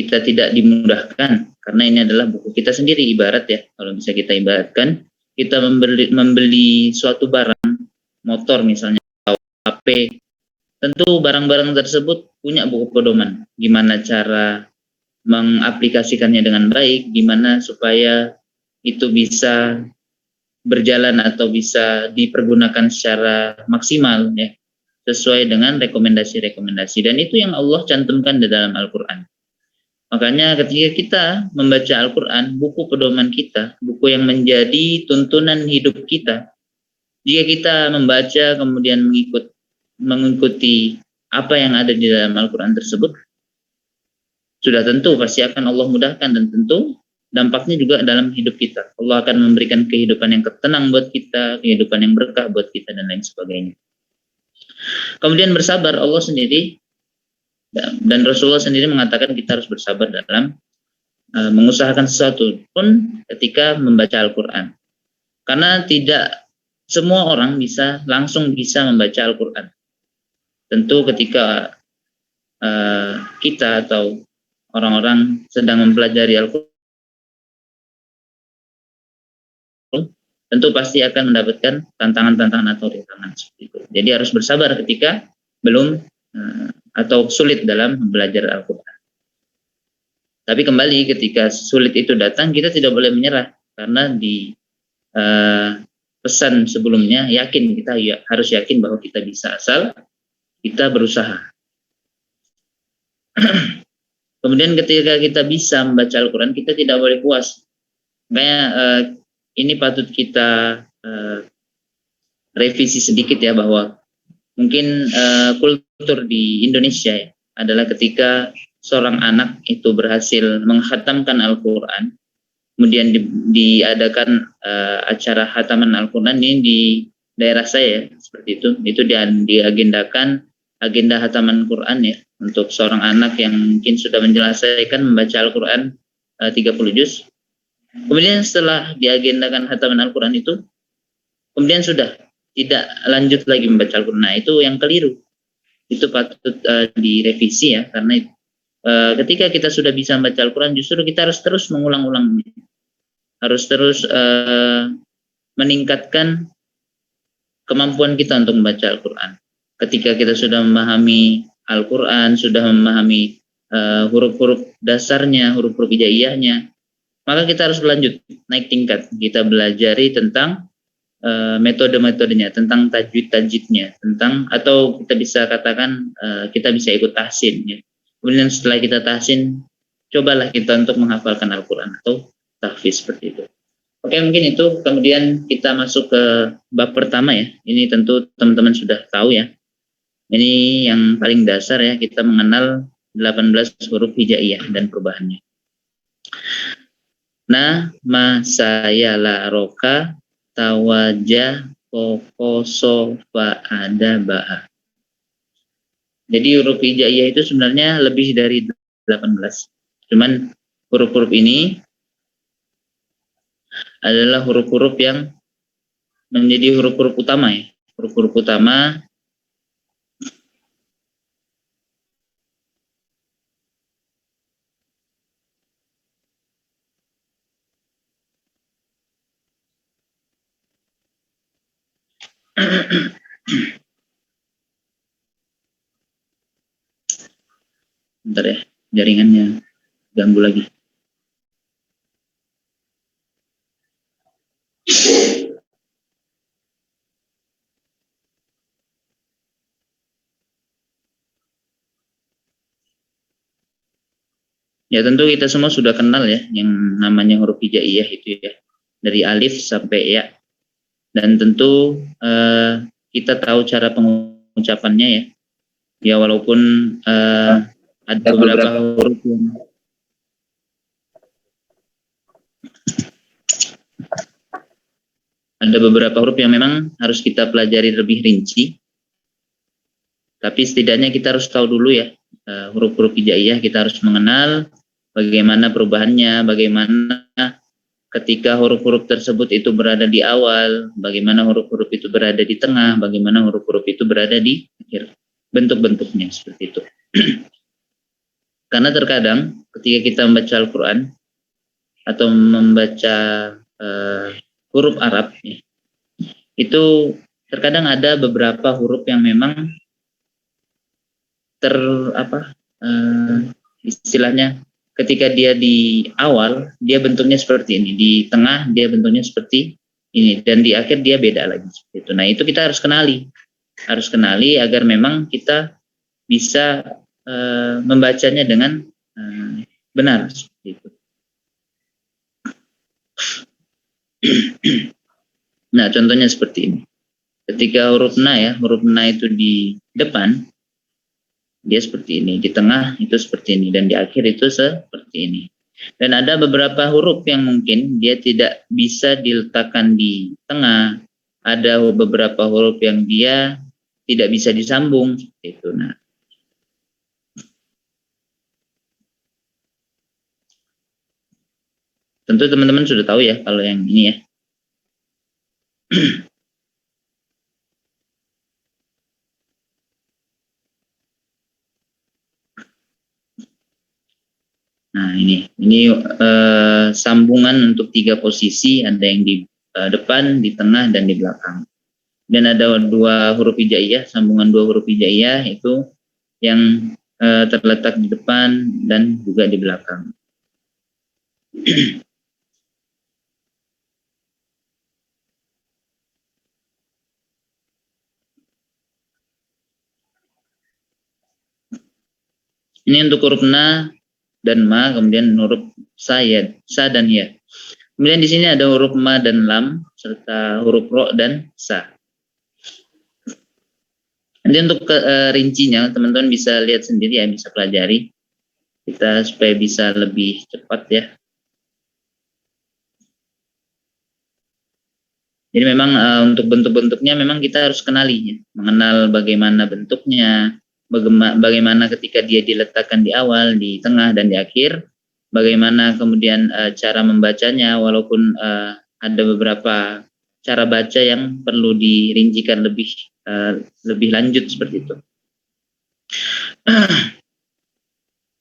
kita tidak dimudahkan, karena ini adalah buku kita sendiri, ibarat ya, kalau bisa kita ibaratkan, kita membeli suatu barang, motor misalnya, HP, tentu barang-barang tersebut punya buku pedoman, gimana cara mengaplikasikannya dengan baik, gimana supaya itu bisa berjalan atau bisa dipergunakan secara maksimal ya, sesuai dengan rekomendasi-rekomendasi, dan itu yang Allah cantumkan di dalam Al-Quran. Makanya ketika kita membaca Al-Quran, buku pedoman kita, buku yang menjadi tuntunan hidup kita, jika kita membaca kemudian mengikuti apa yang ada di dalam Al-Quran tersebut, sudah tentu pasti akan Allah mudahkan, dan tentu dampaknya juga dalam hidup kita. Allah akan memberikan kehidupan yang tenang buat kita, kehidupan yang berkah buat kita, dan lain sebagainya. Kemudian bersabar, Allah sendiri dan Rasulullah sendiri mengatakan kita harus bersabar dalam mengusahakan sesuatu pun ketika membaca Al-Quran. Karena tidak semua orang langsung bisa membaca Al-Quran. Tentu ketika kita atau orang-orang sedang mempelajari Al-Quran, tentu pasti akan mendapatkan tantangan-tantangan atau rintangan seperti itu. Jadi harus bersabar ketika belum atau sulit dalam belajar Al-Quran. Tapi kembali ketika sulit itu datang, kita tidak boleh menyerah, karena di pesan sebelumnya kita harus yakin bahwa kita bisa asal kita berusaha. Kemudian ketika kita bisa membaca Al-Quran, kita tidak boleh puas. Makanya ini patut kita revisi sedikit ya, bahwa mungkin kultur di Indonesia ya, adalah ketika seorang anak itu berhasil menghatamkan Al-Quran, kemudian diadakan acara khataman Al-Quran ini di daerah saya seperti itu diagendakan agenda khataman Quran ya, untuk seorang anak yang mungkin sudah menyelesaikan membaca Al-Quran 30 juz. Kemudian setelah diagendakan khataman Al-Quran itu, kemudian sudah tidak lanjut lagi membaca Al-Quran. Nah, itu yang keliru. Itu patut direvisi ya, karena ketika kita sudah bisa membaca Al-Quran, justru kita harus terus mengulang-ulangnya. Harus terus meningkatkan kemampuan kita untuk membaca Al-Quran. Ketika kita sudah memahami Al-Quran, sudah memahami huruf-huruf dasarnya, huruf-huruf hijaiyahnya, maka kita harus berlanjut, naik tingkat. Kita belajari tentang metode-metodenya, tentang tajwid-tajwidnya, atau kita bisa katakan kita bisa ikut tahsin ya. Kemudian setelah kita tahsin, cobalah kita untuk menghafalkan Al-Quran atau tahfiz seperti itu. Oke, mungkin itu. Kemudian kita masuk ke bab pertama ya. Ini tentu teman-teman sudah tahu ya. Ini yang paling dasar ya, kita mengenal 18 huruf hijaiyah dan perubahannya. Nah, ma, saya, la, roka, tawajah, koko, sofa, ada, ba'a. Jadi huruf hijaiyah itu sebenarnya lebih dari 18. Cuman huruf-huruf ini adalah huruf-huruf yang menjadi huruf-huruf utama ya. Huruf-huruf utama bentar ya, jaringannya ganggu lagi. Ya, tentu kita semua sudah kenal ya yang namanya huruf hijaiyah itu ya, dari alif sampai ya. Dan tentu kita tahu cara pengucapannya ya. Ya, walaupun ada beberapa huruf yang memang harus kita pelajari lebih rinci. Tapi setidaknya kita harus tahu dulu ya huruf-huruf hijaiyah, kita harus mengenal bagaimana perubahannya, bagaimana ketika huruf-huruf tersebut itu berada di awal, bagaimana huruf-huruf itu berada di tengah, bagaimana huruf-huruf itu berada di akhir, bentuk-bentuknya seperti itu. Karena terkadang ketika kita membaca Al-Quran atau membaca huruf Arab, ya, itu terkadang ada beberapa huruf yang memang ter apa istilahnya ketika dia di awal dia bentuknya seperti ini, di tengah dia bentuknya seperti ini, dan di akhir dia beda lagi seperti itu. Nah itu kita harus kenali agar memang kita bisa membacanya dengan benar seperti itu. Nah contohnya seperti ini. Ketika huruf na ya, huruf na itu di depan dia seperti ini, di tengah itu seperti ini, dan di akhir itu seperti ini. Dan ada beberapa huruf yang mungkin dia tidak bisa diletakkan di tengah, ada beberapa huruf yang dia tidak bisa disambung seperti itu. Nah, tentu teman-teman sudah tahu ya kalau yang ini ya. Nah ini sambungan untuk 3 posisi, ada yang di depan, di tengah, dan di belakang. Dan ada 2 huruf hijaiyah, sambungan 2 huruf hijaiyah itu yang terletak di depan dan juga di belakang. Ini untuk huruf na dan ma, kemudian huruf sa dan ya. Kemudian di sini ada huruf ma dan lam serta huruf ro dan sa. Nanti untuk rincinya teman-teman bisa lihat sendiri ya, bisa pelajari kita supaya bisa lebih cepat ya. Jadi memang untuk bentuk-bentuknya memang kita harus kenali ya, mengenal bagaimana bentuknya, bagaimana ketika dia diletakkan di awal, di tengah, dan di akhir, bagaimana kemudian cara membacanya, walaupun ada beberapa cara baca yang perlu dirincikan lebih lanjut seperti itu.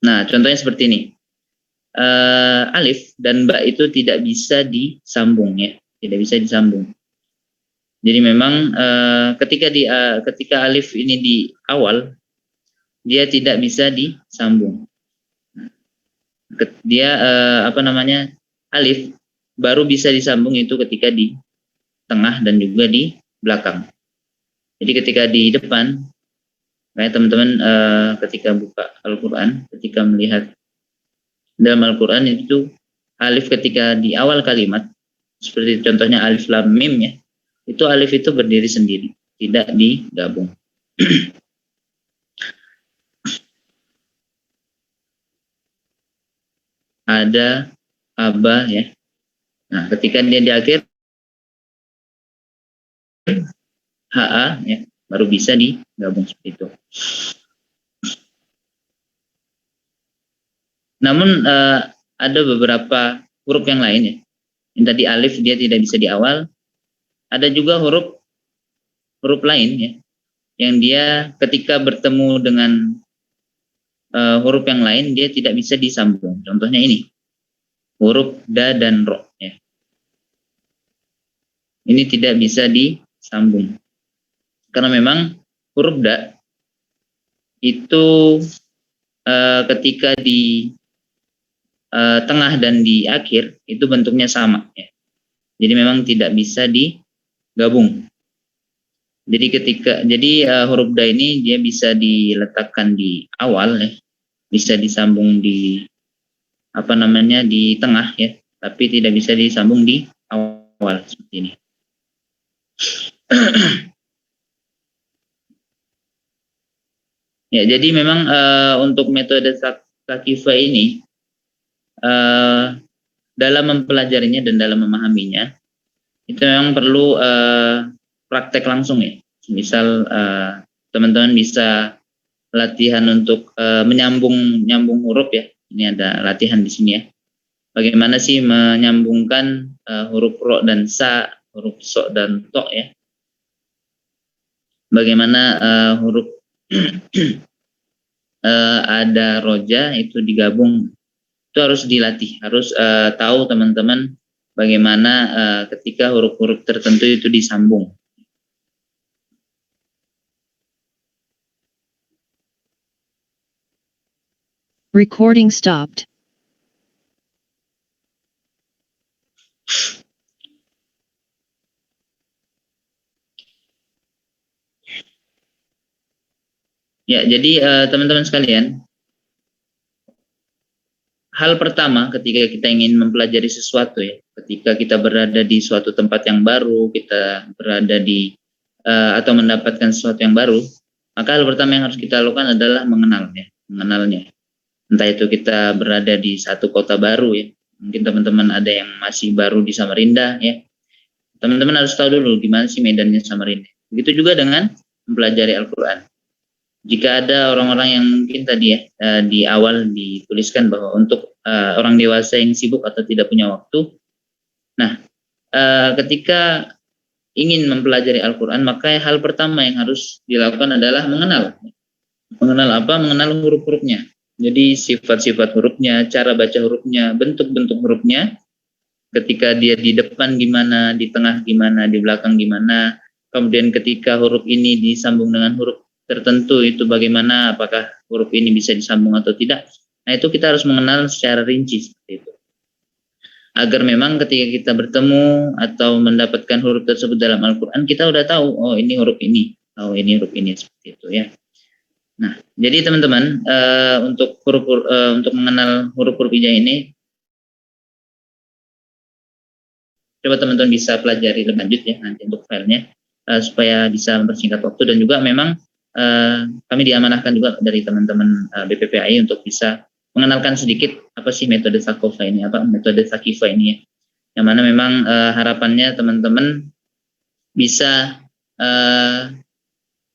Nah, contohnya seperti ini. Alif dan ba itu tidak bisa disambung ya, tidak bisa disambung. Jadi memang ketika alif ini di awal dia tidak bisa disambung. Dia alif baru bisa disambung itu ketika di tengah dan juga di belakang. Jadi ketika di depan, kayak teman-teman ketika buka Al-Quran, ketika melihat dalam Al-Quran itu alif ketika di awal kalimat, seperti contohnya alif lam mim ya, itu alif itu berdiri sendiri, tidak digabung. Ada, aba ya. Nah, ketika dia di akhir ha ya, baru bisa digabung seperti itu. Namun ada beberapa huruf yang lain ya. Yang tadi alif dia tidak bisa di awal. Ada juga huruf lain ya, yang dia ketika bertemu dengan huruf yang lain dia tidak bisa disambung. Contohnya ini, huruf da dan ro ya. Ini tidak bisa disambung. Karena memang huruf da itu ketika di tengah dan di akhir itu bentuknya sama ya. Jadi memang tidak bisa digabung. Jadi huruf da ini dia bisa diletakkan di awal ya, bisa disambung di di tengah ya, tapi tidak bisa disambung di awal seperti ini. Ya, jadi memang untuk metode Saqifa ini dalam mempelajarinya dan dalam memahaminya itu memang perlu praktek langsung ya. Misal teman-teman bisa latihan untuk menyambung huruf ya. Ini ada latihan di sini ya. Bagaimana sih menyambungkan huruf ro dan sa, huruf so dan to ya. Bagaimana huruf ada roja itu digabung. Itu harus dilatih, harus tahu teman-teman bagaimana ketika huruf-huruf tertentu itu disambung. Recording stopped. Ya, jadi teman-teman sekalian, hal pertama ketika kita ingin mempelajari sesuatu ya, ketika kita berada di suatu tempat yang baru, kita berada di atau mendapatkan sesuatu yang baru, maka hal pertama yang harus kita lakukan adalah mengenalnya. Entah itu kita berada di satu kota baru ya, mungkin teman-teman ada yang masih baru di Samarinda ya, teman-teman harus tahu dulu gimana sih medannya Samarinda. Begitu juga dengan mempelajari Al-Quran. Jika ada orang-orang yang mungkin tadi ya di awal dituliskan bahwa untuk orang dewasa yang sibuk atau tidak punya waktu, nah ketika ingin mempelajari Al-Quran, maka hal pertama yang harus dilakukan adalah mengenal. Mengenal apa? Mengenal huruf-hurufnya. Jadi sifat-sifat hurufnya, cara baca hurufnya, bentuk-bentuk hurufnya. Ketika dia di depan gimana, di tengah gimana, di belakang gimana. Kemudian ketika huruf ini disambung dengan huruf tertentu itu bagaimana, apakah huruf ini bisa disambung atau tidak. Nah, itu kita harus mengenal secara rinci seperti itu. Agar memang ketika kita bertemu atau mendapatkan huruf tersebut dalam Al-Quran, kita udah tahu, oh ini huruf ini, oh ini huruf ini, seperti itu ya. Nah, jadi teman-teman untuk untuk mengenal huruf-huruf hijai ini, coba teman-teman bisa pelajari lebih lanjut ya nanti untuk filenya supaya bisa mempersingkat waktu, dan juga memang kami diamanahkan juga dari teman-teman BPPAI untuk bisa mengenalkan sedikit apa sih metode Sakofa ini, apa metode Sakifa ini ya. Yang mana memang harapannya teman-teman bisa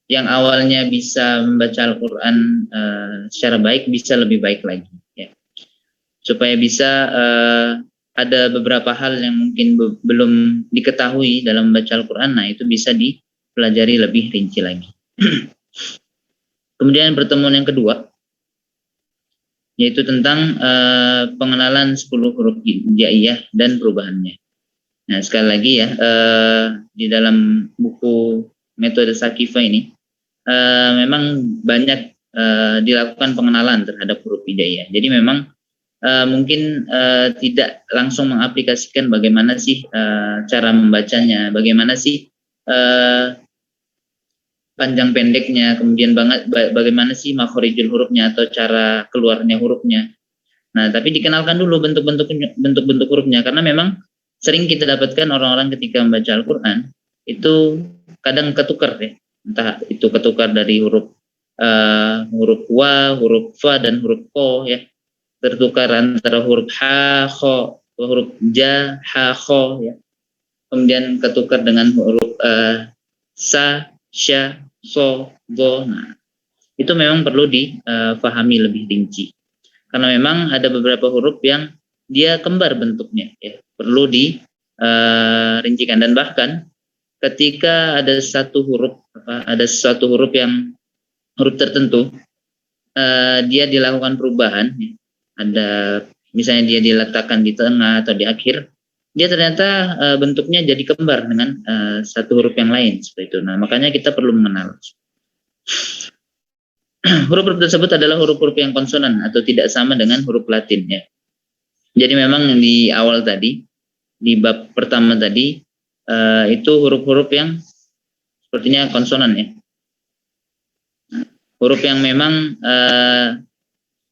yang awalnya bisa membaca Al-Quran secara baik, bisa lebih baik lagi ya. Supaya bisa ada beberapa hal yang mungkin belum diketahui dalam membaca Al-Quran, nah itu bisa dipelajari lebih rinci lagi. Kemudian pertemuan yang kedua yaitu tentang pengenalan 10 huruf hijaiyah dan perubahannya. Nah, sekali lagi ya, di dalam buku metode Sakifa ini memang banyak dilakukan pengenalan terhadap huruf hijaiyah. Jadi memang mungkin tidak langsung mengaplikasikan bagaimana sih cara membacanya, bagaimana sih panjang pendeknya, kemudian bagaimana sih makhorijul hurufnya atau cara keluarnya hurufnya. Nah, tapi dikenalkan dulu bentuk-bentuk hurufnya, karena memang sering kita dapatkan orang-orang ketika membaca Al-Quran itu kadang ketukar ya, entah itu ketukar dari huruf wa, huruf fa, dan huruf ko ya, tertukar antara huruf ha, kho, huruf ja, ha, kho ya, kemudian ketukar dengan huruf sa, sya, so, go. Nah, itu memang perlu difahami lebih rinci, karena memang ada beberapa huruf yang dia kembar bentuknya ya, perlu dirincikan. Dan bahkan ketika ada satu huruf yang huruf tertentu dia dilakukan perubahan ya, ada misalnya dia diletakkan di tengah atau di akhir, dia ternyata bentuknya jadi kembar dengan satu huruf yang lain seperti itu. Nah, makanya kita perlu mengenal. Huruf-huruf tersebut adalah huruf-huruf yang konsonan atau tidak sama dengan huruf Latin ya. Jadi memang di awal tadi, di bab pertama tadi, itu huruf-huruf yang sepertinya konsonan ya. Huruf yang memang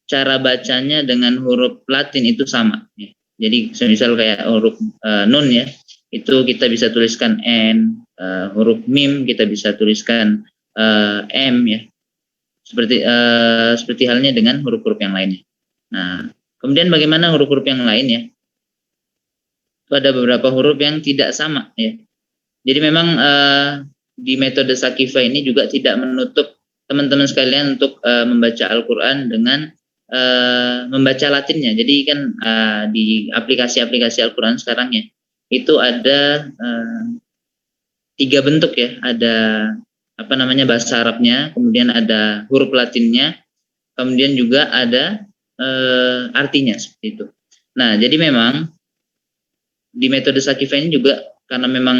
cara bacanya dengan huruf Latin itu sama ya. Jadi misal kayak huruf nun ya, itu kita bisa tuliskan N, huruf mim kita bisa tuliskan M ya. Seperti halnya dengan huruf-huruf yang lainnya. Nah, kemudian bagaimana huruf-huruf yang lain ya? Ada beberapa huruf yang tidak sama ya. Jadi memang di metode Sakifa ini juga tidak menutup teman-teman sekalian untuk membaca Al-Quran dengan membaca Latinnya. Jadi kan di aplikasi-aplikasi Al-Quran sekarang ya, itu ada 3 bentuk ya. Ada bahasa Arabnya, kemudian ada huruf Latinnya, kemudian juga ada artinya seperti itu. Nah, jadi memang di metode Sakifah ini juga karena memang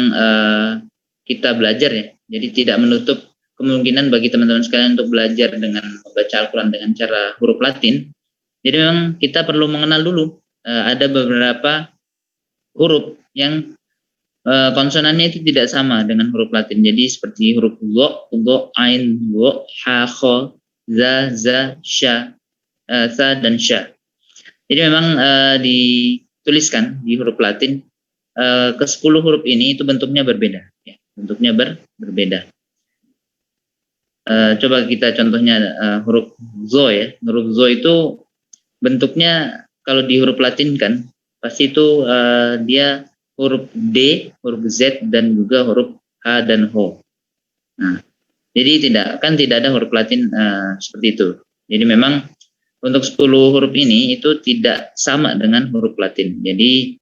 kita belajar ya, jadi tidak menutup kemungkinan bagi teman-teman sekalian untuk belajar dengan membaca Al-Quran dengan cara huruf Latin. Jadi memang kita perlu mengenal dulu ada beberapa huruf yang konsonannya itu tidak sama dengan huruf Latin. Jadi seperti huruf go, ain, go, ha, kho, za, sha, sa dan sha. Jadi memang dituliskan di huruf Latin ke-10 huruf ini itu bentuknya berbeda. Ya, bentuknya berbeda. Coba kita contohnya huruf zo ya. Huruf zo itu bentuknya kalau di huruf Latin kan pasti itu dia huruf D, huruf Z dan juga huruf H dan Ho. Nah, jadi tidak ada huruf Latin seperti itu. Jadi memang untuk 10 huruf ini itu tidak sama dengan huruf Latin. Jadi